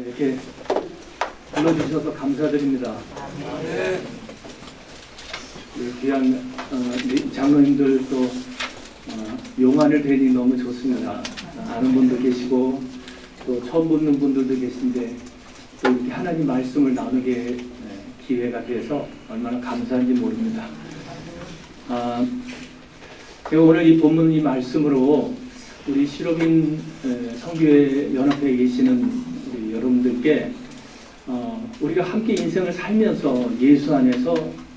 이렇게 불러주셔서 감사드립니다. 그 귀한 장로님들 또 용안을 뵈니 너무 좋습니다. 아는 분도 계시고 또 처음 듣는 분들도 계신데 또 이렇게 하나님 말씀을 나누게 기회가 돼서 얼마나 감사한지 모릅니다. 제가 오늘 이 본문 이 말씀으로 우리 실업인 성교회 연합회에 계시는 우리 여러분들께 우리가 함께 인생을 살면서 예수 안에서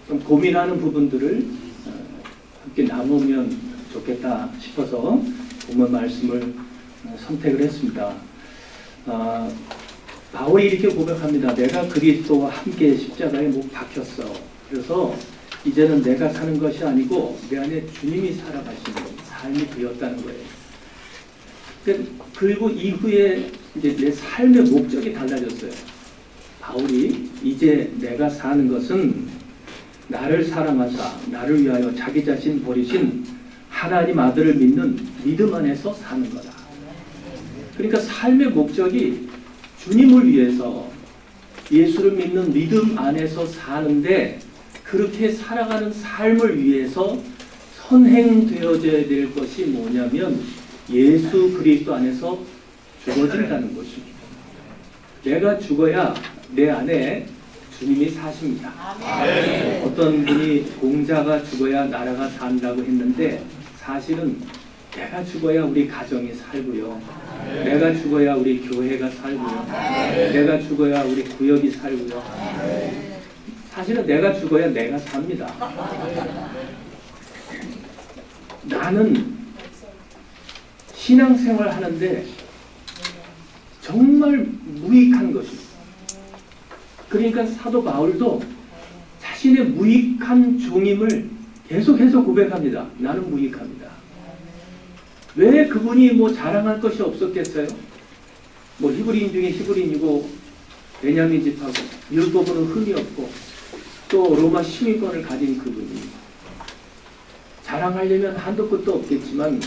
좀 고민하는 부분들을 함께 나누면 좋겠다 싶어서 본문 말씀을 선택을 했습니다. 바울이 이렇게 고백합니다. 내가 그리스도와 함께 십자가에 못 박혔어. 그래서 이제는 내가 사는 것이 아니고 내 안에 주님이 살아가시는 삶이 되었다는 거예요. 그리고 이후에 이제 내 삶의 목적이 달라졌어요. 바울이 이제 내가 사는 것은 나를 사랑하사 나를 위하여 자기 자신 버리신 하나님 아들을 믿는 믿음 안에서 사는 거다. 그러니까 삶의 목적이 주님을 위해서 예수를 믿는 믿음 안에서 사는데 그렇게 살아가는 삶을 위해서 선행되어져야 될 것이 뭐냐면 예수 그리스도 안에서 죽어진다는 것입니다. 내가 죽어야 내 안에 주님이 사십니다. 어떤 분이 공자가 죽어야 나라가 산다고 했는데 사실은 내가 죽어야 우리 가정이 살고요. 내가 죽어야 우리 교회가 살고요. 내가 죽어야 우리 구역이 살고요. 사실은 내가 죽어야 내가 삽니다. 나는 신앙생활 하는데 정말 무익한 것입니다. 그러니까 사도 바울도 자신의 무익한 종임을 계속해서 고백합니다. 나는 무익합니다. 왜 그분이 뭐 자랑할 것이 없었겠어요? 뭐 히브리인 중에 히브리인이고 베냐민 집하고 율법으로는 흠이 없고 또 로마 시민권을 가진 그분이 자랑하려면 한도 끝도 없겠지만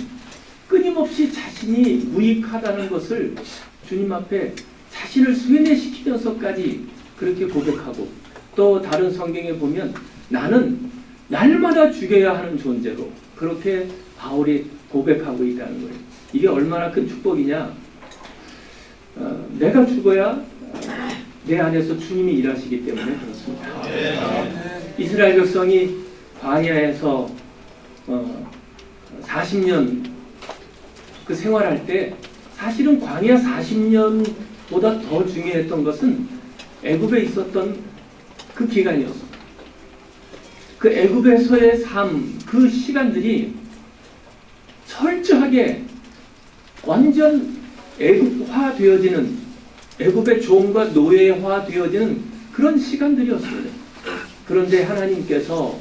끊임없이 자신이 무익하다는 것을 주님 앞에 자신을 쇠뇌시키면서까지 그렇게 고백하고 또 다른 성경에 보면 나는 날마다 죽여야 하는 존재로 그렇게 바울이 고백하고 있다는 거예요. 이게 얼마나 큰 축복이냐. 내가 죽어야 내 안에서 주님이 일하시기 때문에 그렇습니다. 이스라엘 백성이 광야에서 40년 그 생활할 때 사실은 광야 40년보다 더 중요했던 것은 애굽에 있었던 그 기간이었습니다. 그 애굽에서의 삶, 그 시간들이 철저하게 완전 애굽화 되어지는 애굽의 종과 노예화 되어지는 그런 시간들이었습니다. 그런데 하나님께서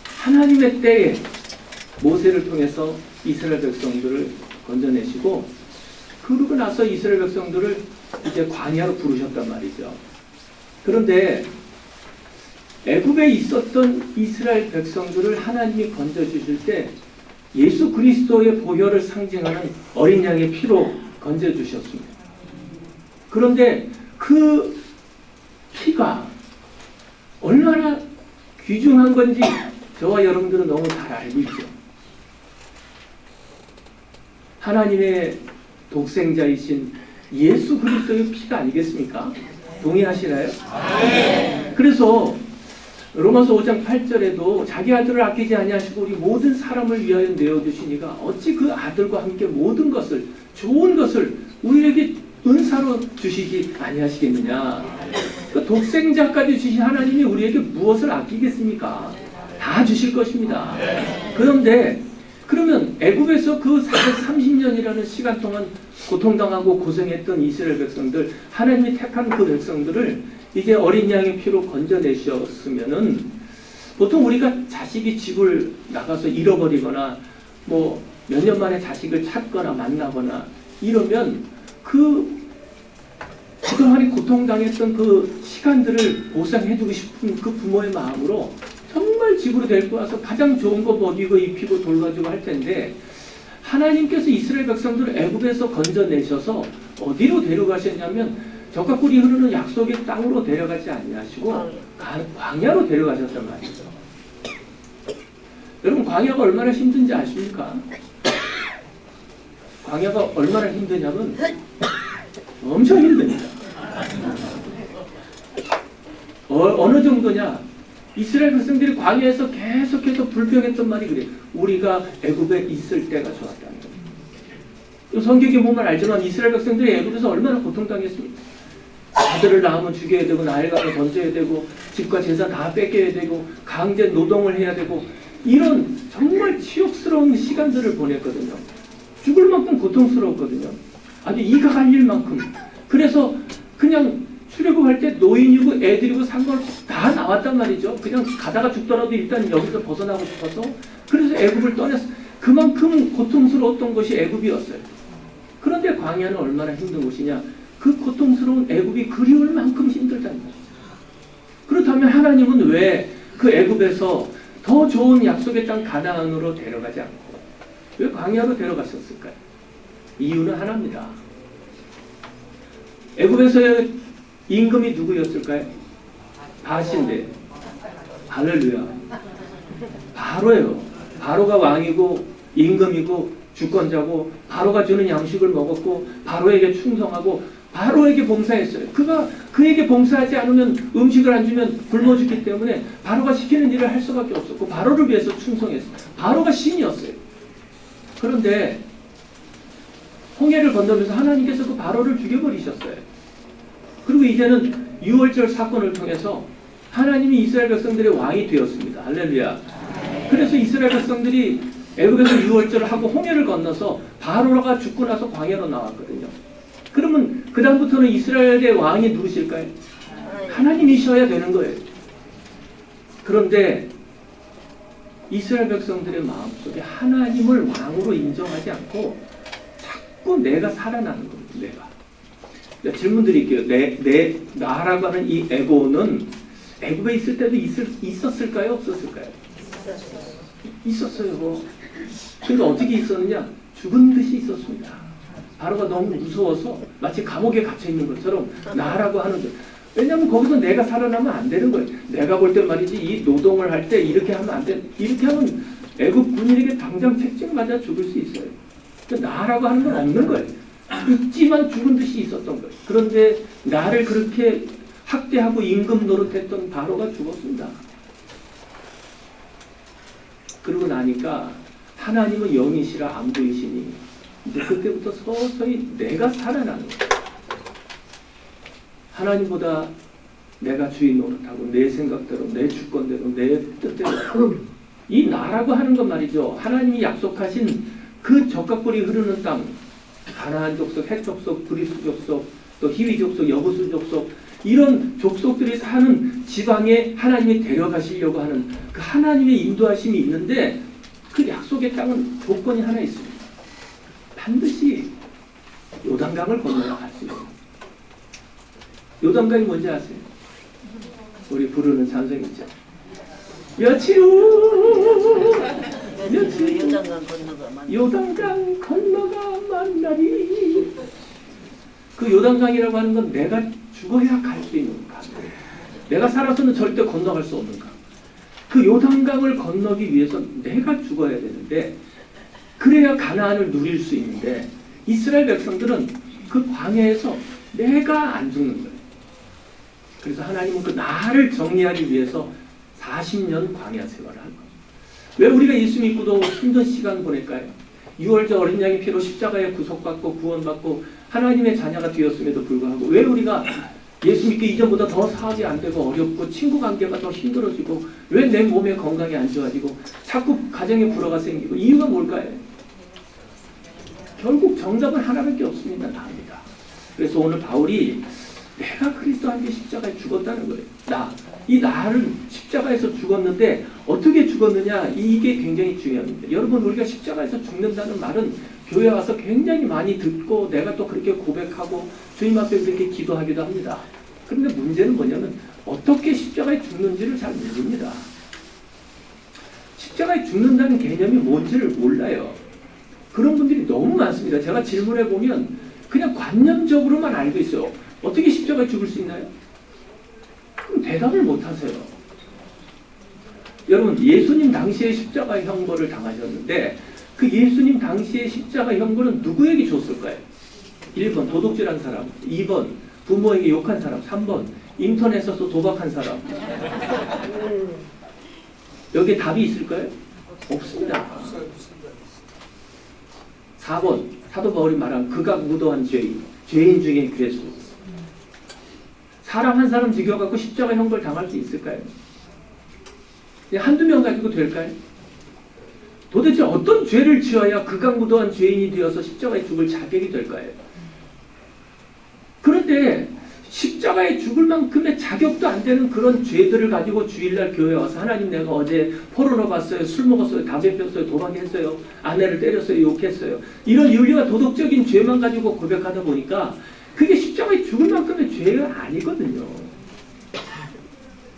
하나님의 때에 모세를 통해서 이스라엘 백성들을 건져내시고 그러고 나서 이스라엘 백성들을 이제 광야로 부르셨단 말이죠. 그런데 애굽에 있었던 이스라엘 백성들을 하나님이 건져주실 때 예수 그리스도의 보혈을 상징하는 어린 양의 피로 건져주셨습니다. 그런데 그 피가 얼마나 귀중한 건지 저와 여러분들은 너무 잘 알고 있죠. 하나님의 독생자이신 예수 그리스도의 피가 아니겠습니까? 동의하시나요? 그래서 로마서 5장 8절에도 자기 아들을 아끼지 아니하시고 우리 모든 사람을 위하여 내어주시니가 어찌 그 아들과 함께 모든 것을 좋은 것을 우리에게 은사로 주시지 아니하시겠느냐. 그 독생자까지 주신 하나님이 우리에게 무엇을 아끼겠습니까? 다 주실 것입니다. 그런데 그러면 애굽에서 그 430년이라는 시간 동안 고통당하고 고생했던 이스라엘 백성들, 하나님이 택한 그 백성들을 이제 어린 양의 피로 건져내셨으면은 보통 우리가 자식이 집을 나가서 잃어버리거나 뭐 몇 년 만에 자식을 찾거나 만나거나 이러면 그동안에 고통당했던 그 시간들을 보상해주고 싶은 그 부모의 마음으로 정말 집으로 데리고 와서 가장 좋은 거 먹이고 입히고 돌봐주고 할 텐데 하나님께서 이스라엘 백성들을 애굽에서 건져내셔서 어디로 데려가셨냐면 적과 꿀이 흐르는 약속의 땅으로 데려가지 아니하시고 광야로 데려가셨단 말이죠. 여러분, 광야가 얼마나 힘든지 아십니까? 광야가 얼마나 힘드냐면 엄청 힘듭니다. 어느 정도냐? 이스라엘 백성들이 광야에서 계속해서 불평했던 말이 그래요. 우리가 애굽에 있을 때가 좋았다는 거예요. 성경에 보면 알지만 이스라엘 백성들이 애굽에서 얼마나 고통당했습니까? 아들을 낳으면 죽여야 되고 나일 가면 던져야 되고 집과 재산 다 뺏겨야 되고 강제 노동을 해야 되고 이런 정말 치욕스러운 시간들을 보냈거든요. 죽을 만큼 고통스러웠거든요. 아주 이가 갈릴 만큼. 그래서 그냥 출애굽할 때 노인이고 애들이고 상관없이 다 나왔단 말이죠. 그냥 가다가 죽더라도 일단 여기서 벗어나고 싶어서. 그래서 애굽을 떠났어. 그만큼 고통스러웠던 것이 애굽이었어요. 그런데 광야는 얼마나 힘든 곳이냐. 그 고통스러운 애굽이 그리울 만큼 힘들다는 거죠. 그렇다면 하나님은 왜 그 애굽에서 더 좋은 약속의 땅 가나안으로 데려가지 않고 왜 광야로 데려가셨을까요? 이유는 하나입니다. 애굽에서의 임금이 누구였을까요? 바신데. 할렐루야. 바로예요. 바로가 왕이고 임금이고 주권자고 바로가 주는 양식을 먹었고 바로에게 충성하고 바로에게 봉사했어요. 그에게 봉사하지 않으면 음식을 안 주면 굶어 죽기 때문에 바로가 시키는 일을 할 수밖에 없었고 바로를 위해서 충성했어요. 바로가 신이었어요. 그런데 홍해를 건너면서 하나님께서 그 바로를 죽여버리셨어요. 그리고 이제는 유월절 사건을 통해서 하나님이 이스라엘 백성들의 왕이 되었습니다. 할렐루야. 그래서 이스라엘 백성들이 애굽에서 유월절을 하고 홍해를 건너서 바로가 죽고 나서 광야로 나왔거든요. 그러면 그 다음부터는 이스라엘의 왕이 누구실까요? 하나님이셔야 되는 거예요. 그런데 이스라엘 백성들의 마음속에 하나님을 왕으로 인정하지 않고 자꾸 내가 살아나는 겁니다. 내가 질문 드릴게요. 나라고 하는 이 에고는 애굽에 있을 때도 있었을까요? 없었을까요? 있었어요. 그러니까 어떻게 있었느냐? 죽은 듯이 있었습니다. 바로가 너무 무서워서 마치 감옥에 갇혀 있는 것처럼 나라고 하는 것. 왜냐하면 거기서 내가 살아나면 안 되는 거예요. 내가 볼 때 말이지 이 노동을 할 때 이렇게 하면 안 돼. 이렇게 하면 애굽 군인에게 당장 책찍 맞아 죽을 수 있어요. 그러니까 나라고 하는 건 없는 거예요. 있지만 죽은 듯이 있었던 거예요. 그런데 나를 그렇게 학대하고 임금 노릇했던 바로가 죽었습니다. 그러고 나니까 하나님은 영이시라 안 보이시니 이제 그때부터 서서히 내가 살아나는 거예요. 하나님보다 내가 주인 노릇하고 내 생각대로 내 주권대로 내 뜻대로 이 나라고 하는 것 말이죠. 하나님이 약속하신 그 적과 꿀이 흐르는 땅, 가나안 족속, 헷 족속, 브리스 족속, 또 히위 족속, 여부수 족속 이런 족속들이 사는 지방에 하나님이 데려가시려고 하는 그 하나님의 인도하심이 있는데 그 약속의 땅은 조건이 하나 있습니다. 반드시 요단강을 건너야 갈 수 있어요. 요단강이 뭔지 아세요? 우리 부르는 찬송이 있죠. 며칠 요단강 건너가 만나리. 그 요단강이라고 하는 건 내가 죽어야 갈 수 있는 강. 내가 살아서는 절대 건너갈 수 없는 강. 그 요단강을 건너기 위해서 내가 죽어야 되는데 그래야 가나안을 누릴 수 있는데 이스라엘 백성들은 그 광야에서 내가 안 죽는 거예요. 그래서 하나님은 그 나를 정리하기 위해서 40년 광야 생활을 한 거예요. 왜 우리가 예수 믿고도 힘든 시간 보낼까요? 6월절 어린 양의 피로 십자가에 구속받고 구원받고 하나님의 자녀가 되었음에도 불구하고 왜 우리가 예수 믿기 이전보다 더 사업이 안 되고 어렵고 친구 관계가 더 힘들어지고 왜 내 몸의 건강이 안 좋아지고 자꾸 가정에 불화가 생기고 이유가 뭘까요? 결국 정답은 하나밖에 없습니다. 나입니다. 그래서 오늘 바울이 내가 그리스도와 함께 십자가에 죽었다는 거예요. 이 나를 십자가에서 죽었는데 어떻게 죽었느냐 이게 굉장히 중요합니다. 여러분 우리가 십자가에서 죽는다는 말은 교회 와서 굉장히 많이 듣고 내가 또 그렇게 고백하고 주님 앞에 그렇게 기도하기도 합니다. 그런데 문제는 뭐냐면 어떻게 십자가에 죽는지를 잘 모릅니다. 십자가에 죽는다는 개념이 뭔지를 몰라요. 그런 분들이 너무 많습니다. 제가 질문해 보면 그냥 관념적으로만 알고 있어요. 어떻게 십자가에 십자가에 죽을 수 있나요? 그럼 대답을 못 하세요. 여러분, 예수님 당시에 십자가 형벌을 당하셨는데 그 예수님 당시에 십자가 형벌은 누구에게 줬을까요? 1번 도둑질한 사람, 2번 부모에게 욕한 사람, 3번 인터넷에서 도박한 사람. 여기에 답이 있을까요? 없습니다. 4번 사도 바울이 말한 극악무도한 죄인 중에 괴수. 사람 한 사람 죽여갖고 십자가 형벌 당할 수 있을까요? 한두 명 가지고 될까요? 도대체 어떤 죄를 지어야 극악무도한 죄인이 되어서 십자가에 죽을 자격이 될까요? 그런데 십자가에 죽을 만큼의 자격도 안 되는 그런 죄들을 가지고 주일날 교회에 와서 하나님 내가 어제 포르노 봤어요, 술 먹었어요, 담배 폈어요, 도박했어요, 아내를 때렸어요, 욕했어요. 이런 윤리와 도덕적인 죄만 가지고 고백하다 보니까 그게 십자가에 죽을 만큼의 죄가 아니거든요.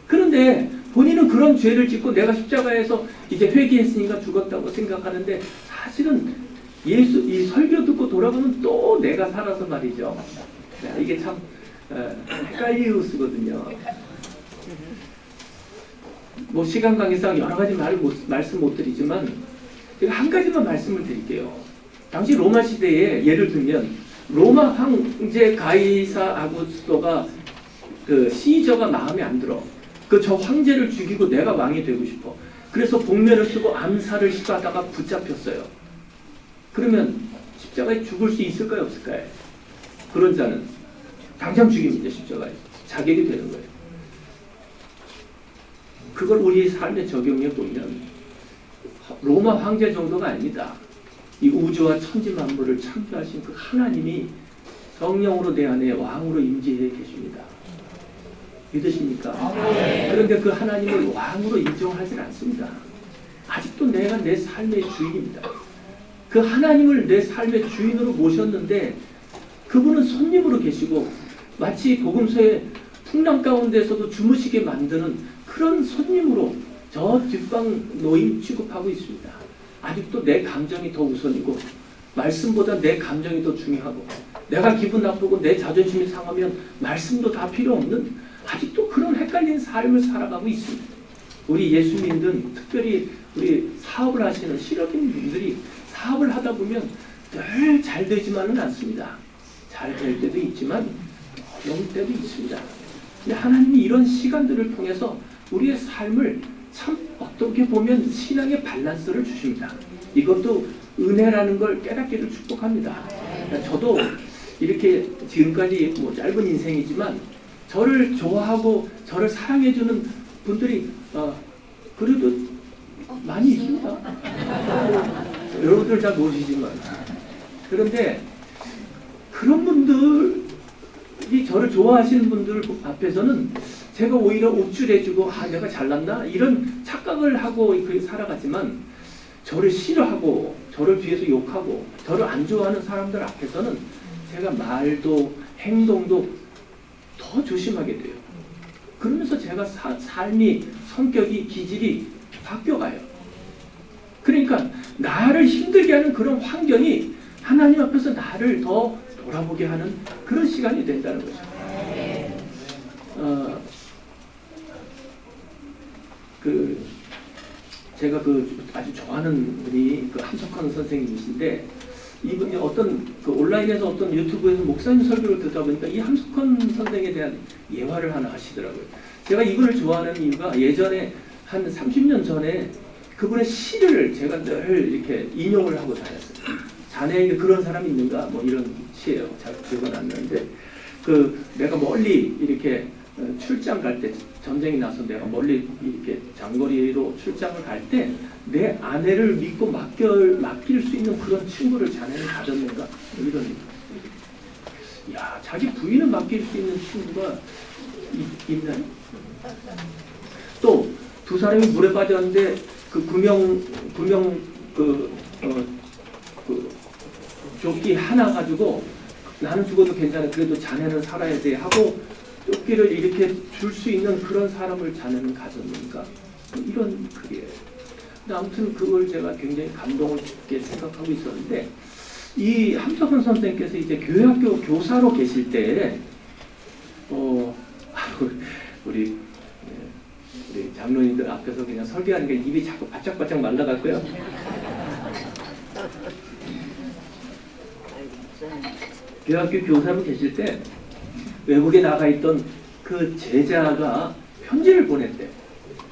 그런데 본인은 그런 죄를 짓고 내가 십자가에서 이제 회개했으니까 죽었다고 생각하는데 사실은 이 설교 듣고 돌아보면 또 내가 살아서 말이죠. 이게 참 헷갈리우스거든요. 뭐 시간 관계상 여러 가지 말씀 못 드리지만 제가 한 가지만 말씀을 드릴게요. 당시 로마 시대에 예를 들면 로마 황제 가이사 아구스토가 그 시저가 마음에 안 들어. 저 황제를 죽이고 내가 왕이 되고 싶어. 그래서 복면을 쓰고 암살을 시도하다가 붙잡혔어요. 그러면 십자가에 죽을 수 있을까요, 없을까요? 그런 자는 당장 죽입니다. 십자가에 자격이 되는 거예요. 그걸 우리 삶에 적용해 보면 로마 황제 정도가 아닙니다. 이 우주와 천지 만물을 창조하신 그 하나님이 성령으로 내 안에 왕으로 임재해 계십니다. 믿으십니까? 그런데 그 하나님을 왕으로 인정하지 않습니다. 아직도 내가 내 삶의 주인입니다. 그 하나님을 내 삶의 주인으로 모셨는데 그분은 손님으로 계시고 마치 복음서의 풍랑 가운데서도 주무시게 만드는 그런 손님으로 저 뒷방 노임 취급하고 있습니다. 아직도 내 감정이 더 우선이고 말씀보다 내 감정이 더 중요하고 내가 기분 나쁘고 내 자존심이 상하면 말씀도 다 필요 없는 아직도 그런 헷갈린 삶을 살아가고 있습니다. 우리 예수민들 특별히 우리 사업을 하시는 실업인 분들이 사업을 하다 보면 늘 잘 되지만은 않습니다. 잘 될 때도 있지만 어려울 때도 있습니다. 근데 하나님이 이런 시간들을 통해서 우리의 삶을 참 어떻게 보면 신앙의 밸런스를 주십니다. 이것도 은혜라는 걸 깨닫기를 축복합니다. 저도 이렇게 지금까지 뭐 짧은 인생이지만 저를 좋아하고 저를 사랑해주는 분들이 그래도 많이 있습니다. 여러분들 잘 모르시지만 그런데 그런 분들이 저를 좋아하시는 분들 앞에서는 제가 오히려 옥줄해주고 내가 잘났나? 이런 착각을 하고 살아가지만 저를 싫어하고 저를 뒤에서 욕하고 저를 안 좋아하는 사람들 앞에서는 제가 말도 행동도 더 조심하게 돼요. 그러면서 제가 삶이 성격이 기질이 바뀌어가요. 그러니까 나를 힘들게 하는 그런 환경이 하나님 앞에서 나를 더 돌아보게 하는 그런 시간이 된다는 거죠. 제가 아주 좋아하는 분이 한석헌 선생님이신데 이분이 어떤 온라인에서 어떤 유튜브에서 목사님 설교를 듣다 보니까 이 한석헌 선생에 대한 예화를 하나 하시더라고요. 제가 이분을 좋아하는 이유가 예전에 한 30년 전에 그분의 시를 제가 늘 이렇게 인용을 하고 다녔어요. 자네에게 그런 사람이 있는가? 뭐 이런 시예요. 잘 기억은 안 나는데 내가 멀리 이렇게 출장 갈 때 전쟁이 나서 내가 멀리 이렇게 장거리로 출장을 갈 때 내 아내를 믿고 맡길 수 있는 그런 친구를 자네는 가졌는가? 이런 야, 자기 부인을 맡길 수 있는 친구가 있나요? 또 두 사람이 물에 빠졌는데 조끼 하나 가지고 나는 죽어도 괜찮아. 그래도 자네는 살아야 돼 하고 조끼를 이렇게 줄 수 있는 그런 사람을 자네는 가졌는가? 이런 글이에요. 아무튼 그걸 제가 굉장히 감동을 깊게 생각하고 있었는데 이 함석헌 선생님께서 이제 교회학교 교사로 계실 때 우리 장로님들 앞에서 그냥 설교하니까 입이 자꾸 바짝바짝 말라갔고요. 대학교 교사로 계실 때 외국에 나가 있던 그 제자가 편지를 보냈대.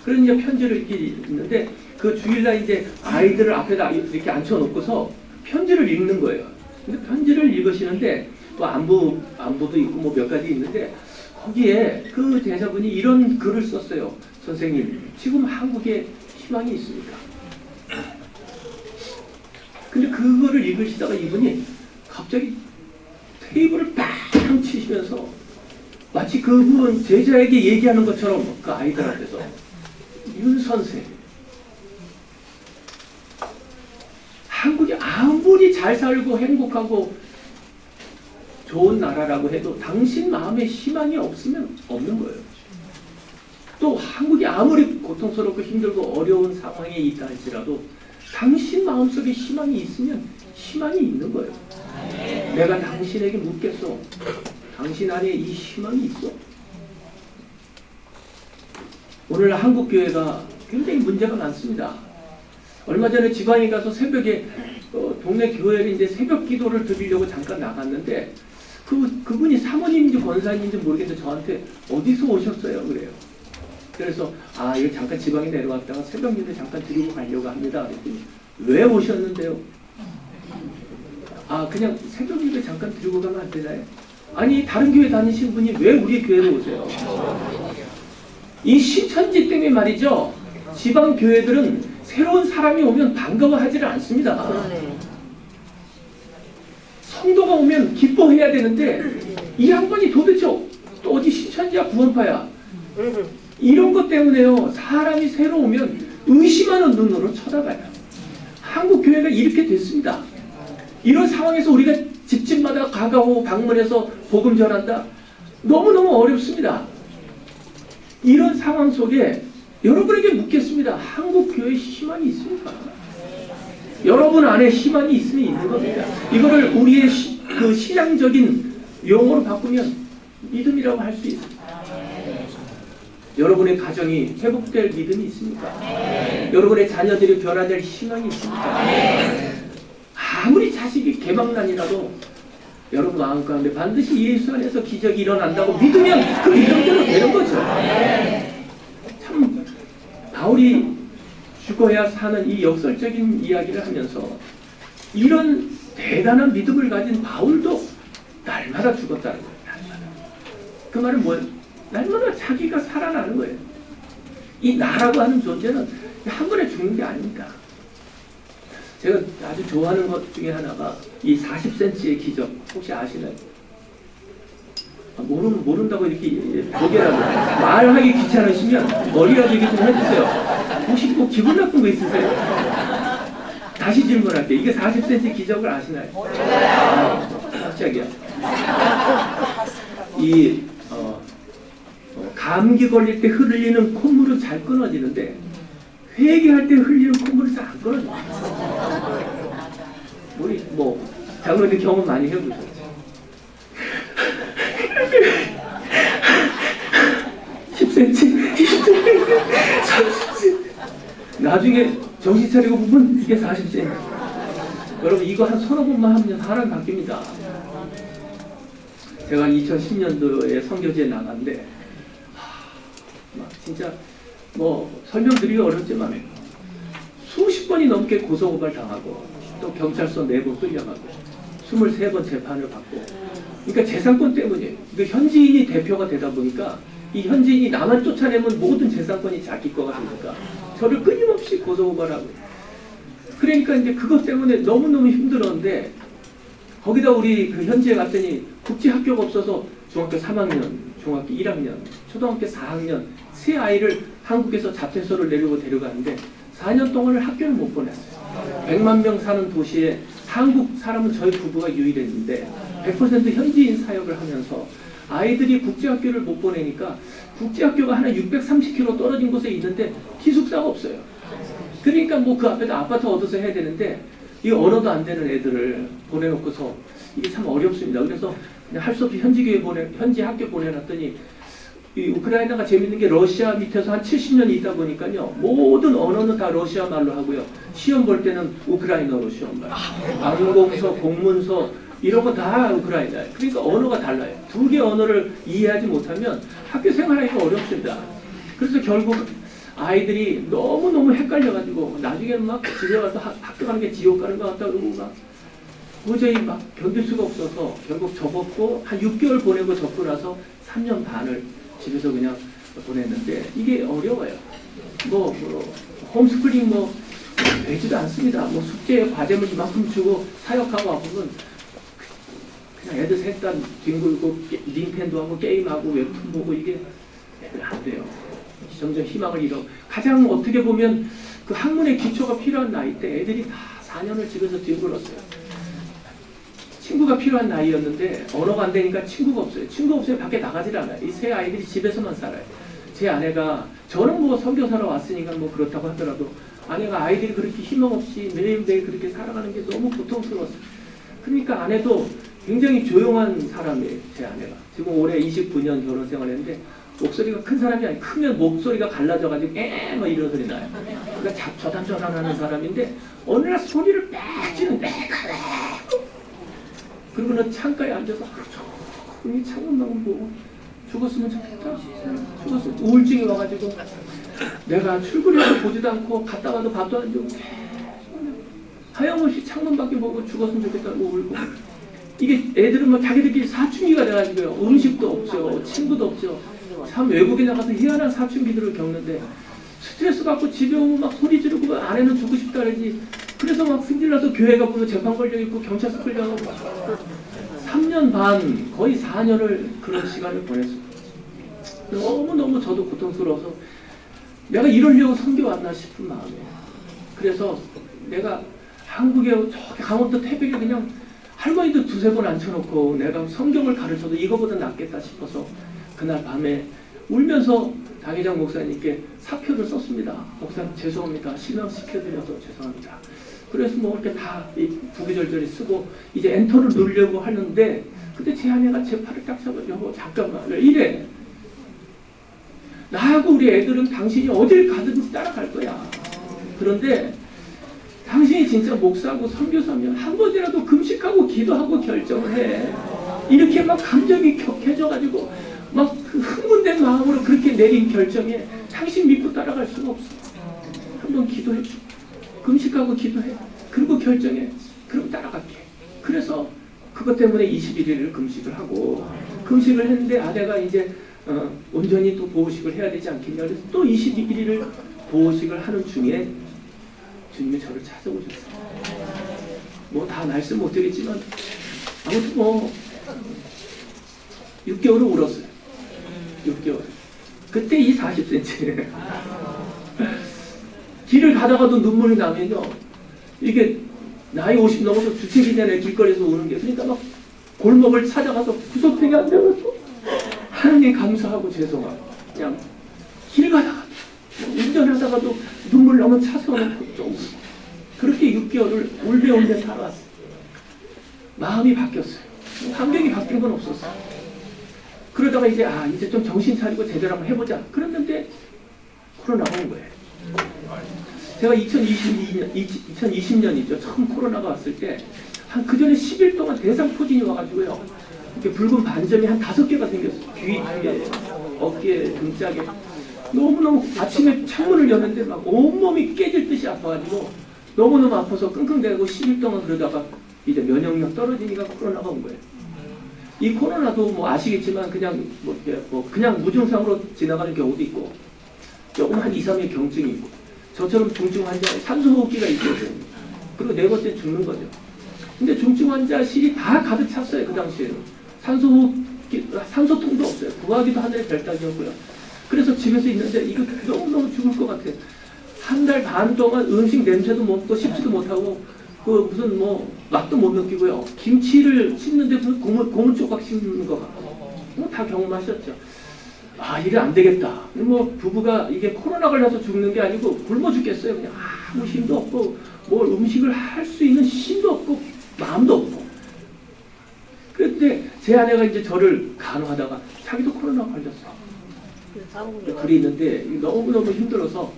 그러니까 편지를 이렇게 읽는데 그 주일날 이제 아이들을 앞에다 이렇게 앉혀놓고서 편지를 읽는 거예요. 근데 편지를 읽으시는데 또 안부도 있고 뭐 몇 가지 있는데 거기에 그 제자분이 이런 글을 썼어요. 선생님, 지금 한국에 희망이 있습니까? 근데 그거를 읽으시다가 이분이 갑자기 테이블을 빵 치시면서 마치 그분 제자에게 얘기하는 것처럼 그 아이들 앞에서 윤 선생, 한국이 아무리 잘 살고 행복하고 좋은 나라라고 해도 당신 마음에 희망이 없으면 없는 거예요. 또 한국이 아무리 고통스럽고 힘들고 어려운 상황에 있다 할지라도 당신 마음속에 희망이 있으면 희망이 있는 거예요. 내가 당신에게 묻겠소. 당신 안에 이 희망이 있어? 오늘 한국 교회가 굉장히 문제가 많습니다. 얼마 전에 지방에 가서 새벽에 동네 교회를 이제 새벽 기도를 드리려고 잠깐 나갔는데 그분이 사모님인지 권사님인지 모르겠는데 저한테 어디서 오셨어요? 그래요. 그래서 이거 잠깐 지방에 내려왔다가 새벽 예배 잠깐 드리고 가려고 합니다. 그랬더니 왜 오셨는데요? 그냥 새벽 예배 잠깐 드리고 가면 안 되나요? 아니 다른 교회 다니신 분이 왜 우리 교회로 오세요? 이 신천지 때문에 말이죠. 지방 교회들은 새로운 사람이 오면 반가워하지를 않습니다. 성도가 오면 기뻐해야 되는데 이 양반이 도대체 또 어디 신천지야 구원파야 이런 것 때문에요. 사람이 새로 오면 의심하는 눈으로 쳐다봐요. 한국 교회가 이렇게 됐습니다. 이런 상황에서 우리가 집집마다 가가고 방문해서 복음 전한다? 너무너무 어렵습니다. 이런 상황 속에 여러분에게 묻겠습니다. 한국 교회에 희망이 있습니까? 여러분 안에 희망이 있으면 있는 겁니다. 이거를 우리의 그 신앙적인 용어로 바꾸면 믿음이라고 할 수 있습니다. 여러분의 가정이 회복될 믿음이 있습니까? 여러분의 자녀들이 변화될 희망이 있습니까? 아무리 자식이 개망난이라도 여러분 마음 가운데 반드시 예수 안에서 기적이 일어난다고 믿으면 그 믿음대로 되는 거죠. 참 바울이 죽어야 사는 이 역설적인 이야기를 하면서 이런 대단한 믿음을 가진 바울도 날마다 죽었다는 거예요. 날마다. 그 말은 뭐예요? 날마다 자기가 살아나는 거예요. 이 나라고 하는 존재는 한 번에 죽는 게 아닙니다. 제가 아주 좋아하는 것 중에 하나가 이 40cm의 기적 혹시 아시나요? 모른다고 이렇게 고개라도 말하기 귀찮으시면 머리라도 이렇게 좀 해주세요. 혹시 뭐 기분 나쁜 거 있으세요? 다시 질문할게요. 이게 40cm 기적을 아시나요? 갑자기요. 감기 걸릴 때 흘리는 콧물은 잘 끊어지는데 회개할 때 흘리는 콧물은 잘 안 끊어져요. 우리 장로님 경험 많이 해보셨죠? 10cm, 20cm, 30cm. 나중에 정신 차리고 보면 이게 40cm. 여러분 이거 한 서너 번만 하면 사람이 바뀝니다. 제가 2010년도에 선교지에 나갔는데 진짜 설명드리기 어렵지만 수십 번이 넘게 고소고발 당하고 또 경찰서 4번 끌려가고 23번 재판을 받고 그러니까 재산권 때문이에요. 현지인이 대표가 되다 보니까 이 현지인이 나만 쫓아내면 모든 재산권이 자기 거가 되니까 저를 끊임없이 고소고발하고 그러니까 이제 그것 때문에 너무너무 힘들었는데 거기다 우리 그 현지에 갔더니 국제학교가 없어서 중학교 3학년, 중학교 1학년, 초등학교 4학년 세 아이를 한국에서 자퇴소를 내려고 데려가는데 4년 동안을 학교를 못 보냈어요. 100만 명 사는 도시에 한국 사람은 저희 부부가 유일했는데 100% 현지인 사역을 하면서 아이들이 국제학교를 못 보내니까 국제학교가 하나 630km 떨어진 곳에 있는데 기숙사가 없어요. 그러니까 그 앞에다 아파트 얻어서 해야 되는데 이 언어도 안 되는 애들을 보내놓고서 이게 참 어렵습니다. 그래서 할 수 없이 현지 학교 보내놨더니 이 우크라이나가 재밌는 게 러시아 밑에서 한 70년이 있다 보니까요. 모든 언어는 다 러시아 말로 하고요. 시험 볼 때는 우크라이나로 시험 봐요. 항공서, 공문서 이런 거 다 우크라이나예요. 그러니까 언어가 달라요. 두 개 언어를 이해하지 못하면 학교 생활하기가 어렵습니다. 그래서 결국 아이들이 너무너무 헷갈려가지고 나중에는 막 집에 와서 학교 가는 게 지옥 가는 것 같다 그러고 막 도저히 막 견딜 수가 없어서 결국 접었고 한 6개월 보내고 접고 나서 3년 반을 집에서 그냥 보냈는데 이게 어려워요. 뭐 홈스쿨링 뭐 되지도 않습니다. 뭐 숙제 과제물 이만큼 주고 사역하고 하고는 그냥 애들 색단 뒹굴고 닌텐도 하고 게임하고 웹툰 보고 이게 애들 안 돼요. 점점 희망을 잃어. 가장 어떻게 보면 그 학문의 기초가 필요한 나이 때 애들이 다 4년을 집에서 뒹굴었어요. 친구가 필요한 나이였는데 언어가 안 되니까 친구가 없어요. 친구 없으면 밖에 나가질 않아요. 이 세 아이들이 집에서만 살아요. 제 아내가 저는 뭐 선교사로 왔으니까 뭐 그렇다고 하더라도 아내가 아이들이 그렇게 희망 없이 매일매일 그렇게 살아가는 게 너무 고통스러웠어요. 그러니까 아내도 굉장히 조용한 사람이에요. 제 아내가. 지금 올해 29년 결혼 생활했는데 목소리가 큰 사람이 아니고 크면 목소리가 갈라져가지고 뭐 이런 소리 나요. 그러니까 저단저단하는 사람인데 어느 날 소리를 빽 지는데 그러고는 창가에 앉아서 조용히 창문만 보고 죽었으면 좋겠다. 죽었으면 우울증이 와가지고 내가 출근해서 보지도 않고 갔다가도 밥도 안 주고 하염없이 창문밖에 보고 죽었으면 좋겠다고 울고 이게 애들은 뭐 자기들끼리 사춘기가 돼가지고요. 음식도 없죠. 친구도 없죠. 참 외국에 나가서 희한한 사춘기들을 겪는데 스트레스 받고 집에 오면 막 소리 지르고 아내는 죽고 싶다 그러지. 그래서 막 승질나서 교회 가고 재판 걸려있고 경찰서 끌려가고 3년 반 거의 4년을 그런 시간을 보냈어요. 너무너무 저도 고통스러워서 내가 이러려고 선교왔나 싶은 마음이에요. 그래서 내가 한국에 저기 강원도 태백에 그냥 할머니도 두세 번 앉혀놓고 내가 성경을 가르쳐도 이거보다 낫겠다 싶어서 그날 밤에 울면서 당회장 목사님께 사표를 썼습니다. 목사님 죄송합니다. 실망시켜드려서 죄송합니다. 그래서 뭐 이렇게 다 구구절절히 쓰고 이제 엔터를 누르려고 하는데 근데 제 아내가 제 팔을 딱 잡아줘. 잠깐만 왜 이래? 나하고 우리 애들은 당신이 어딜 가든지 따라갈 거야. 그런데 당신이 진짜 목사고 선교사면 한 번이라도 금식하고 기도하고 결정을 해. 이렇게 막 감정이 격해져가지고 막 그 흥분된 마음으로 그렇게 내린 결정에 당신 믿고 따라갈 수가 없어. 한번 기도해. 금식하고 기도해. 그리고 결정해. 그럼 따라갈게. 그래서 그것 때문에 21일을 금식을 하고 금식을 했는데 아내가 이제 온전히 또 보호식을 해야 되지 않겠냐. 그래서 또 21일을 보호식을 하는 중에 주님이 저를 찾아오셨어요. 뭐 다 말씀 못 드리지만 아무튼 뭐 6개월을 울었어요. 6개월. 그때 이 40cm. 길을 가다가도 눈물이 나면요. 이게 나이 50 넘어서 주책이 되네 길거리에서 우는 게. 그러니까 막 골목을 찾아가서 구석탱이 앉아서 하나님 감사하고 죄송하고 그냥 길 가다가 운전하다가도 눈물 나면 차 세워놓고 좀 그렇게 6개월을 울베울베 살아왔어요. 마음이 바뀌었어요. 환경이 바뀐 건 없었어요. 그러다가 이제 이제 좀 정신 차리고 제대로 한번 해보자. 그랬는데 코로나가 온 거예요. 제가 2020년이죠. 처음 코로나가 왔을 때 한 그 전에 10일 동안 대상포진이 와가지고요. 이렇게 붉은 반점이 한 5개가 생겼어요. 귀 뒤에, 어깨, 등짝에. 너무너무 아침에 창문을 여는데 막 온몸이 깨질 듯이 아파가지고 너무너무 아파서 끙끙대고 10일 동안 그러다가 이제 면역력 떨어지니까 코로나가 온 거예요. 이 코로나도 뭐 아시겠지만 그냥 그냥 무증상으로 지나가는 경우도 있고 조금 한 2, 3일 경증이 있고 저처럼 중증 환자에 산소호흡기가 있거든요. 그리고 네 번째 죽는 거죠. 근데 중증 환자실이 다 가득 찼어요. 그 당시에는. 산소통도 없어요. 구하기도 하늘의 별따기였고요. 그래서 집에서 있는데 이거 너무너무 죽을 것 같아요. 한 달 반 동안 음식 냄새도 먹고 씹지도 못하고 그 무슨 뭐 맛도 못 느끼고요. 김치를 씹는데 무슨 고문 조각 씹는 것 같고 뭐 다 경험하셨죠. 이게 안 되겠다. 뭐 부부가 이게 코로나 걸려서 죽는 게 아니고 굶어 죽겠어요. 그냥 아무 힘도 없고 뭐 음식을 할 수 있는 힘도 없고 마음도 없고. 그런데 제 아내가 이제 저를 간호하다가 자기도 코로나 걸렸어. 둘이 있는데 너무너무 힘들어서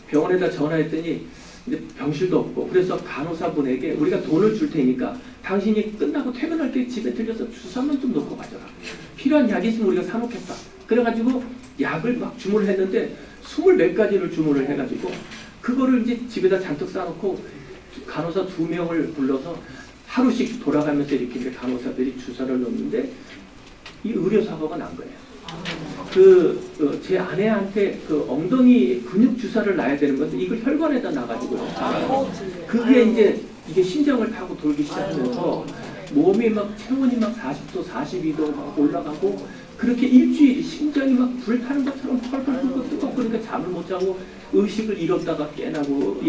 병원에다 전화했더니 이제 병실도 없고, 그래서 간호사분에게 우리가 돈을 줄 테니까 당신이 끝나고 퇴근할 때 집에 들려서 주사만 좀 놓고 가져라. 필요한 약이 있으면 우리가 사놓겠다. 그래가지고 약을 막 주문을 했는데 20몇 가지를 주문을 해가지고 그거를 이제 집에다 잔뜩 싸놓고 간호사 2명을 불러서 하루씩 돌아가면서 이렇게 이제 간호사들이 주사를 놓는데 이 의료사고가 난 거예요. 제 아내한테 그 엉덩이 근육 주사를 놔야 되는 건데 이걸 혈관에다 놔가지고요. 그게 이제 이게 심장을 타고 돌기 시작하면서 몸이 막 체온이 막 40도, 42도 막 올라가고 그렇게 일주일이 심장이 막 불타는 것처럼 펄펄 끓고 뜨겁고 그러니까 잠을 못 자고 의식을 잃었다가 깨나고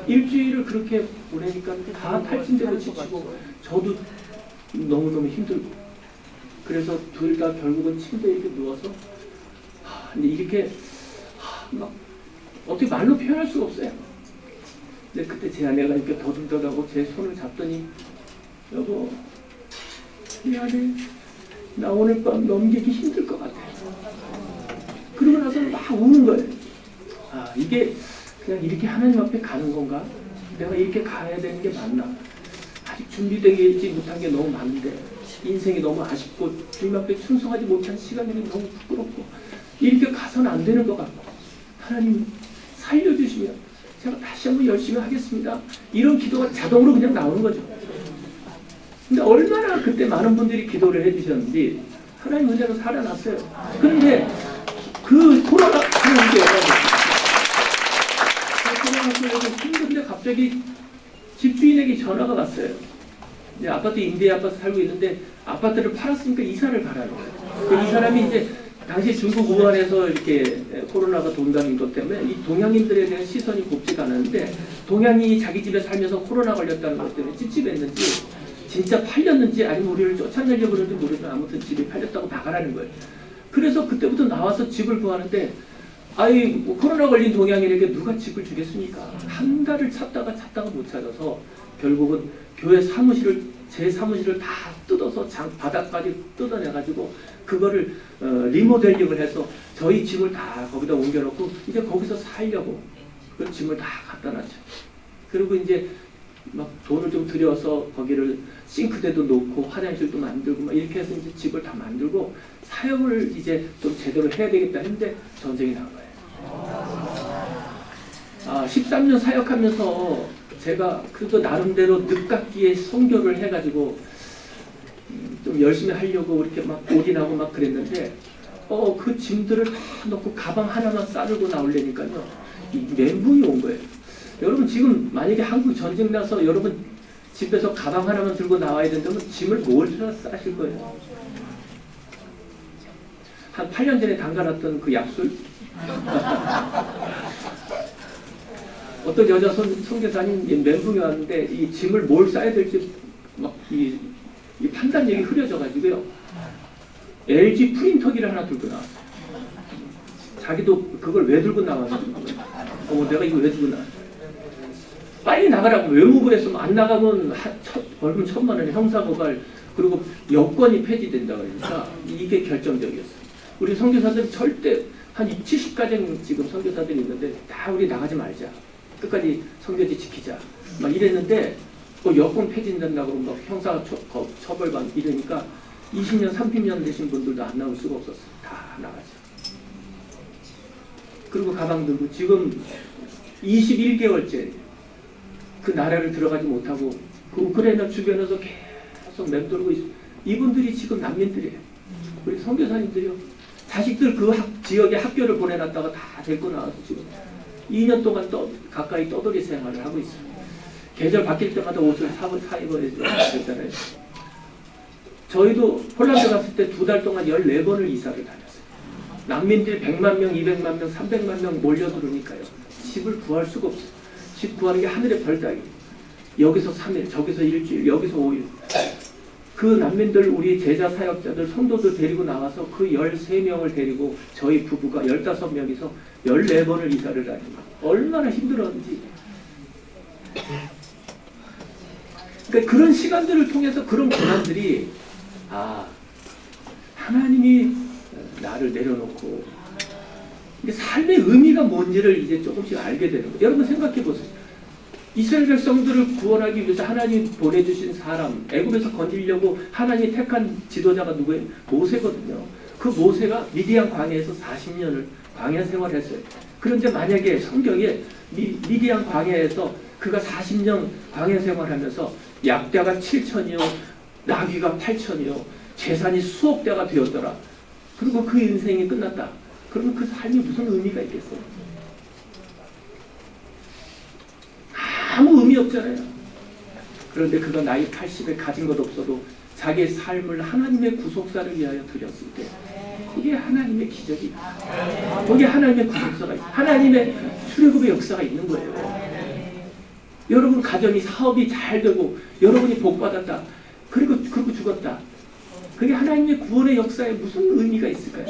일주일을 그렇게 보내니까 다 탈진되고 지치고 저도 너무너무 힘들고 그래서 둘 다 결국은 침대에 이렇게 누워서 근데 이렇게 막 어떻게 말로 표현할 수가 없어요. 근데 그때 제 아내가 이렇게 더듬더라고 제 손을 잡더니 여보 미안해 나 오늘 밤 넘기기 힘들 것 같아. 그러고 나서 막 우는 거예요. 이게 그냥 이렇게 하나님 앞에 가는 건가? 내가 이렇게 가야 되는 게 맞나? 아직 준비되지 못한 게 너무 많은데 인생이 너무 아쉽고 주님 앞에 충성하지 못한 시간이 너무 부끄럽고 이렇게 가서는 안 되는 것 같고 하나님 살려주시면 제가 다시 한번 열심히 하겠습니다. 이런 기도가 자동으로 그냥 나오는 거죠. 근데 얼마나 그때 많은 분들이 기도를 해주셨는지 하나님 은혜로 살아났어요. 그런데 그 코로나 속에서 힘든데 갑자기 집주인에게 전화가 왔어요. 이제 아파트 임대 아파트 살고 있는데 아파트를 팔았으니까 이사를 가라는 거예요. 이 사람이 이제 당시 중국 우한에서 이렇게 코로나가 돈다는 것 때문에 이 동양인들에 대한 시선이 곱지가 않았는데 동양인이 자기 집에 살면서 코로나 걸렸다는 것 때문에 찝찝했는지 진짜 팔렸는지 아니면 우리를 쫓아내려고 그러는지 모르지만 아무튼 집이 팔렸다고 나가라는 거예요. 그래서 그때부터 나와서 집을 구하는데 뭐 코로나 걸린 동양인에게 누가 집을 주겠습니까? 한 달을 찾다가 못 찾아서 결국은 교회 사무실을 제 사무실을 다 뜯어서 바닥까지 뜯어내가지고 그거를 리모델링을 해서 저희 짐을 다 거기다 옮겨놓고 이제 거기서 살려고 그 짐을 다 갖다 놨죠. 그리고 이제 막 돈을 좀 들여서 거기를 싱크대도 놓고 화장실도 만들고 막 이렇게 해서 이제 집을 다 만들고 사역을 이제 좀 제대로 해야 되겠다 했는데 전쟁이 난 거예요. 13년 사역하면서 제가 그래도 나름대로 늦깎이에 선교를 해가지고 좀 열심히 하려고 이렇게 막 올인하고 막 그랬는데 그 짐들을 다 넣고 가방 하나만 싸들고 나오려니까요 이 멘붕이 온 거예요. 여러분 지금 만약에 한국 전쟁 나서 여러분 집에서 가방 하나만 들고 나와야 된다면 짐을 뭘 싸실 거예요? 한 8년 전에 담가놨던 그 약술? 어떤 여자 선교사님 멘붕이 왔는데 이 짐을 뭘 싸야 될지 막 이 판단력이 흐려져가지고요. LG 프린터기를 하나 들고 나왔어요. 자기도 그걸 왜 들고 나왔는지 내가 이거 왜 들고 나왔어? 빨리 나가라고 외국을 했으면 안 나가면 벌금 1,000만 원 형사고발 그리고 여권이 폐지된다 그러니까 이게 결정적이었어요. 우리 선교사들은 절대 한 70가정 지금 선교사들이 있는데 다 우리 나가지 말자. 끝까지 선교지 지키자. 막 이랬는데 여권 폐지된다고 막 형사 처벌받 이러니까 20년, 30년 되신 분들도 안 나올 수가 없었어요. 다 나가죠. 그리고 가방 들고 지금 21개월째 그 나라를 들어가지 못하고 그 우크라이나 주변에서 계속 맴돌고 있어요. 이분들이 지금 난민들이에요. 우리 선교사님들이요. 자식들 그 지역에 학교를 보내놨다가 다 데리고 나와서 지금 2년 동안 가까이 떠돌이 생활을 하고 있어요. 계절 바뀔 때마다 옷을 사입어야 되잖아요. 저희도 폴란드 갔을 때 2달 동안 14번을 이사를 다녔어요. 난민들이 100만 명, 200만 명, 300만 명 몰려들으니까요. 집을 구할 수가 없어요. 집 구하는 게 하늘의 별 따기. 여기서 3일, 저기서 일주일, 여기서 5일. 그 난민들 우리 제자 사역자들 성도들 데리고 나와서 그 13명을 데리고 저희 부부가 15명이서 14번을 이사를 다닙니다. 얼마나 힘들었는지. 그러니까 그런 시간들을 통해서 그런 고난들이 하나님이 나를 내려놓고 이게 삶의 의미가 뭔지를 이제 조금씩 알게 되는 거예요. 여러분 생각해 보세요. 이스라엘 백성들을 구원하기 위해서 하나님이 보내주신 사람, 애굽에서 건지려고 하나님이 택한 지도자가 누구예요? 모세거든요. 그 모세가 미디안 광야에서 40년을 광야 생활했어요. 그런데 만약에 성경에 미디안 광야에서 그가 40년 광야 생활하면서 약대가 7천이요, 나귀가 8천이요, 재산이 수억 대가 되었더라. 그리고 그 인생이 끝났다. 그러면 그 삶이 무슨 의미가 있겠어요? 아무 의미 없잖아요. 그런데 그가 나이 80에 가진 것 없어도 자기의 삶을 하나님의 구속사를 위하여 드렸을 때 그게 하나님의 기적이, 거기에 하나님의 구속사가 있어요. 하나님의 출애굽의 역사가 있는 거예요. 여러분 가정이 사업이 잘 되고 여러분이 복받았다. 그리고 죽었다. 그게 하나님의 구원의 역사에 무슨 의미가 있을까요?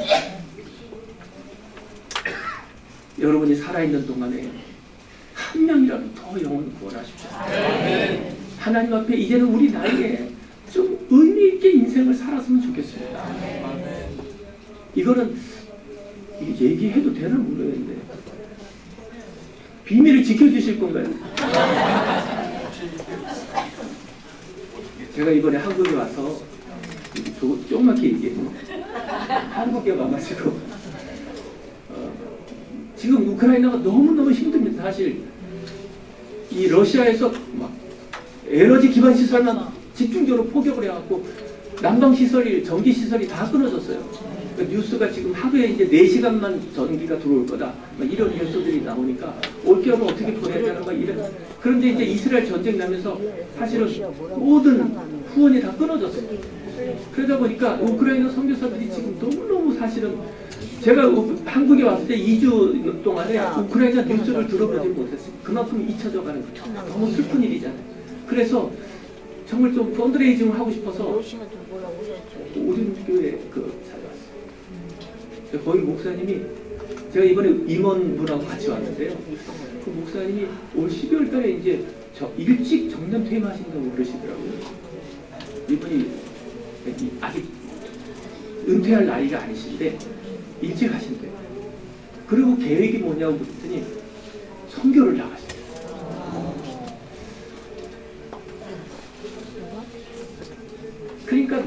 여러분이 살아있는 동안에 한 명이라도 더 영혼을 구원하십시오. 하나님 앞에 이제는 우리 나이에 좀 의미 있게 인생을 살았으면 좋겠습니다. 이거는 얘기해도 되나 모르겠는데 비밀을 지켜주실 건가요? 제가 이번에 한국에 와서 조그맣게 얘기해요. 한국에 와가지고 지금 우크라이나가 너무너무 힘듭니다. 사실 이 러시아에서 막 에너지 기반 시설만 집중적으로 포격을 해갖고 난방시설이, 전기시설이 다 끊어졌어요. 그러니까 뉴스가 지금 하루에 이제 4시간만 전기가 들어올 거다. 이런 뉴스들이 나오니까 올겨울은 어떻게 보내야 되는 거 이런. 그런데 이제 이스라엘 전쟁 나면서 사실은 모든 후원이 다 끊어졌어요. 그러다 보니까 우크라이나 선교사들이 지금 너무너무 사실은 제가 한국에 왔을 때 2주 동안에 우크라이나 뉴스를 들어보지 못했어요. 그만큼 잊혀져 가는 거죠. 너무 슬픈 일이잖아요. 그래서 정말 좀 펀드레이징을 하고 싶어서 오륜교회 찾아왔어요. 거기 목사님이 제가 이번에 임원분하고 같이 왔는데요. 그 목사님이 올 12월 달에 이제 일찍 정년 퇴임하신다고 그러시더라고요. 이분이 아직 은퇴할 나이가 아니신데 일찍 하신대요. 그리고 계획이 뭐냐고 그랬더니 선교를 나가셨어요. 그러니까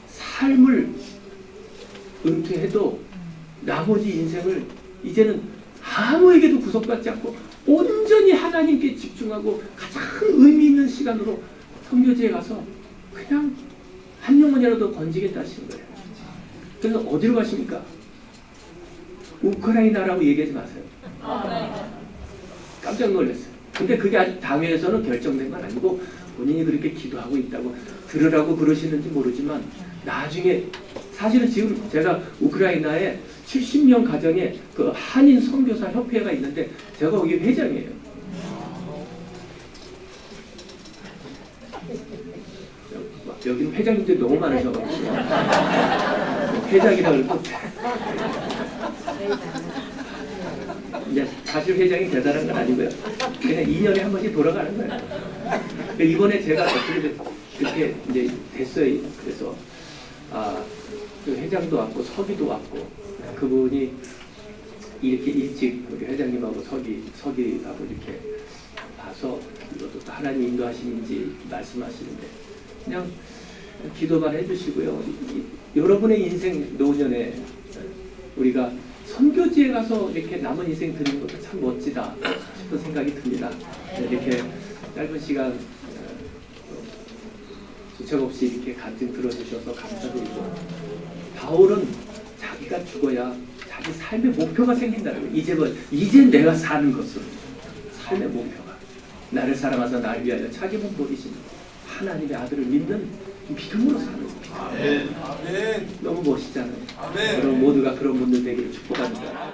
삶을 은퇴해도 나머지 인생을 이제는 아무에게도 구속받지 않고 온전히 하나님께 집중하고 가장 의미 있는 시간으로 선교지에 가서 그냥 한 영혼이라도 건지겠다 하시는 거예요. 그래서 어디로 가십니까? 우크라이나라고 얘기하지 마세요. 깜짝 놀랐어요. 근데 그게 아직 당회에서는 결정된 건 아니고 본인이 그렇게 기도하고 있다고 들으라고 그러시는지 모르지만 나중에 사실은 지금 제가 우크라이나에 70명 가정에 그 한인 선교사 협회가 있는데 제가 거기 회장이에요. 여기는 회장님들이 너무 많으셔가지고 회장이라 그러고 이제 사실 회장이 대단한 건 아니고요. 그냥 2년에 한 번씩 돌아가는 거예요. 이번에 제가 어떻게 그렇게 이제 됐어요. 그래서 그 회장도 왔고 서기도 왔고 그분이 이렇게 일찍 우리 회장님하고 서기하고 이렇게 봐서 이것도 또 하나님 인도하심인지 말씀하시는데 그냥 기도만 해주시고요. 여러분의 인생 노년에 우리가 선교지에 가서 이렇게 남은 인생 드리는 것도 참 멋지다 싶은 생각이 듭니다. 이렇게 짧은 시간 주책 없이 이렇게 간증 들어주셔서 감사드리고 바울은 자기가 죽어야 자기 삶의 목표가 생긴다는 거예요. 이제 내가 사는 것은 삶의 목표가 나를 사랑하사 나를 위하여 자기 몸 버리신 하나님의 아들을 믿는 믿음으로 사는 겁니다. 너무 멋있잖아요. 여러분 모두가 그런 분들 되기를 축복합니다.